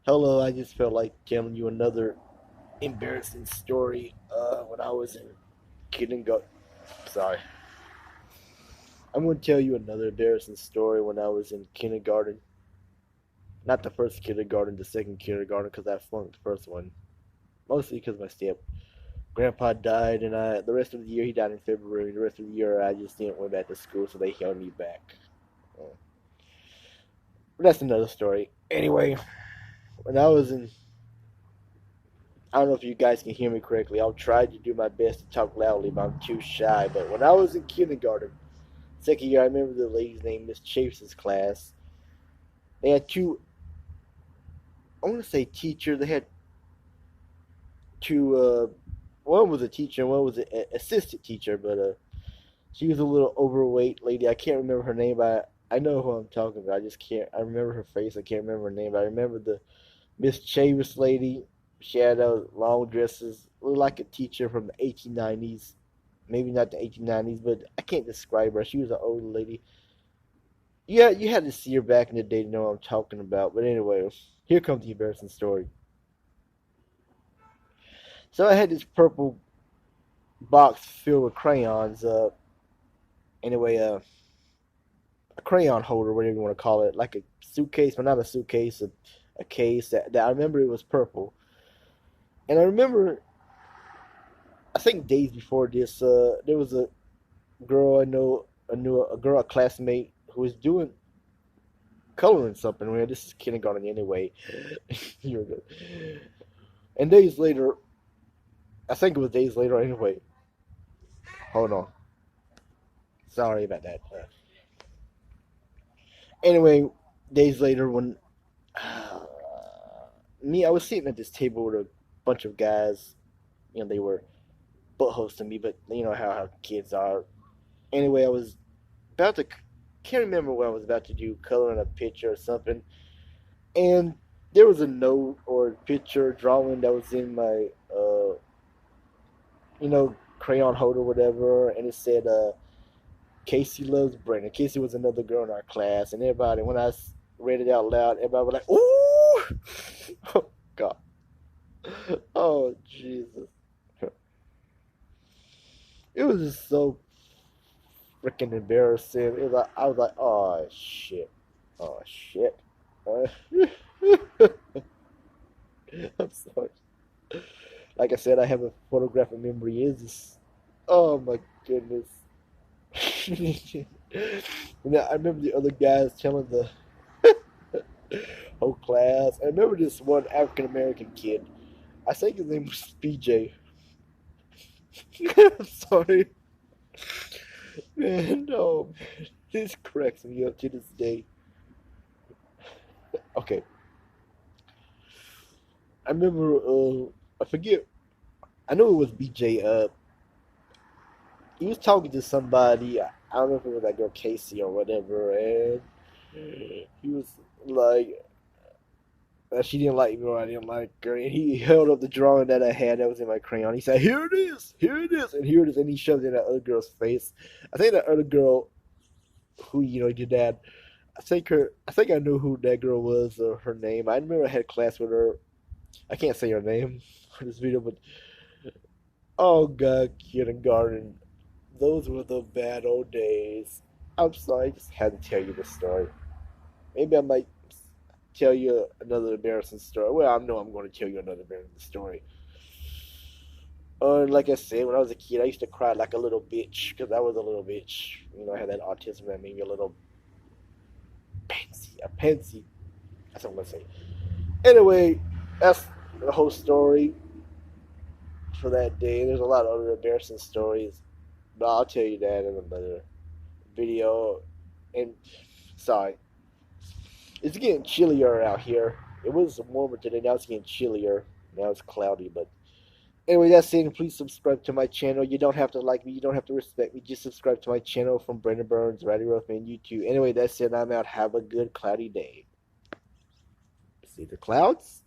Hello, I just felt like telling you another embarrassing story. When I was in kindergarten, sorry, I'm going to tell you another embarrassing story when I was in kindergarten. Not the first kindergarten, the second kindergarten, because I flunked the first one. Mostly because my step grandpa died, and the rest of the year he died in February. The rest of the year I just didn't went back to school, so they held me back. Uh, but that's another story. Anyway, when I was in I don't know if you guys can hear me correctly. I'll try to do my best to talk loudly, but I'm too shy. But when I was in kindergarten, second year, I remember the lady's name, Miss Chase's class. They had two, I want to say teacher. They had two, one was a teacher and one was an assistant teacher, but she was a little overweight lady. I can't remember her name, but I know who I'm talking about. I just can't, I remember her face. I can't remember her name, but I remember the Miss Chavis lady. She had long dresses, looked like a teacher from the 1890s. Maybe not the 1890s, but I can't describe her. She was an old lady. Yeah, you had to see her back in the day to know what I'm talking about. But anyway, here comes the embarrassing story. So I had this purple box filled with crayons. Anyway, a crayon holder, whatever you want to call it, like a suitcase, but not a suitcase, a case that I remember it was purple. And I remember, I think days before this, there was a girl I know, a girl, a classmate who was doing coloring something. Well, this is kindergarten anyway. You're good. And days later, I think it was days later anyway. Hold on. Sorry about that. Anyway, days later, when I was sitting at this table with a bunch of guys. They were buttholes to me, but you know how kids are. Anyway, I was about to, can't remember what I was about to do, coloring a picture or something. And there was a note or picture drawing that was in my crayon holder, whatever, and it said, Casey loves Brandon. Casey was another girl in our class, and everybody, when I read it out loud, everybody was like, "Ooh!" Oh God, oh Jesus, it was just so freaking embarrassing. It was like, I was like, "Oh shit, oh shit." Uh, I'm sorry. Like I said, I have a photographic memory. It's just, oh my goodness. And I remember the other guys telling the whole class. I remember this one African American kid. I think his name was BJ. I'm sorry, man. No, man. This cracks me up to this day. Okay, I remember. I forget. I know it was BJ. He was talking to somebody. I don't know if it was that girl Casey or whatever, and he was like, she didn't like me or I didn't like her. And he held up the drawing that I had that was in my crayon. He said, here it is, and here it is. And he shoved it in that other girl's face. I think that other girl who, did that, I think I knew who that girl was or her name. I remember I had class with her. I can't say her name for this video, but oh God, kindergarten. Those were the bad old days. I'm sorry, I just had to tell you this story. Maybe I might tell you another embarrassing story. Well, I know I'm going to tell you another embarrassing story. Like I said, when I was a kid, I used to cry like a little bitch because I was a little bitch. I had that autism that made me a little a pansy. That's what I'm going to say. Anyway, that's the whole story for that day. There's a lot of other embarrassing stories, but I'll tell you that in another video. And sorry, it's getting chillier out here. It was warmer today. Now it's getting chillier. Now it's cloudy, but anyway, that's it. And please subscribe to my channel. You don't have to like me. You don't have to respect me. Just subscribe to my channel from Brandon Burns, Ratty Ruffman, YouTube. Anyway, that's it. I'm out. Have a good cloudy day. See the clouds?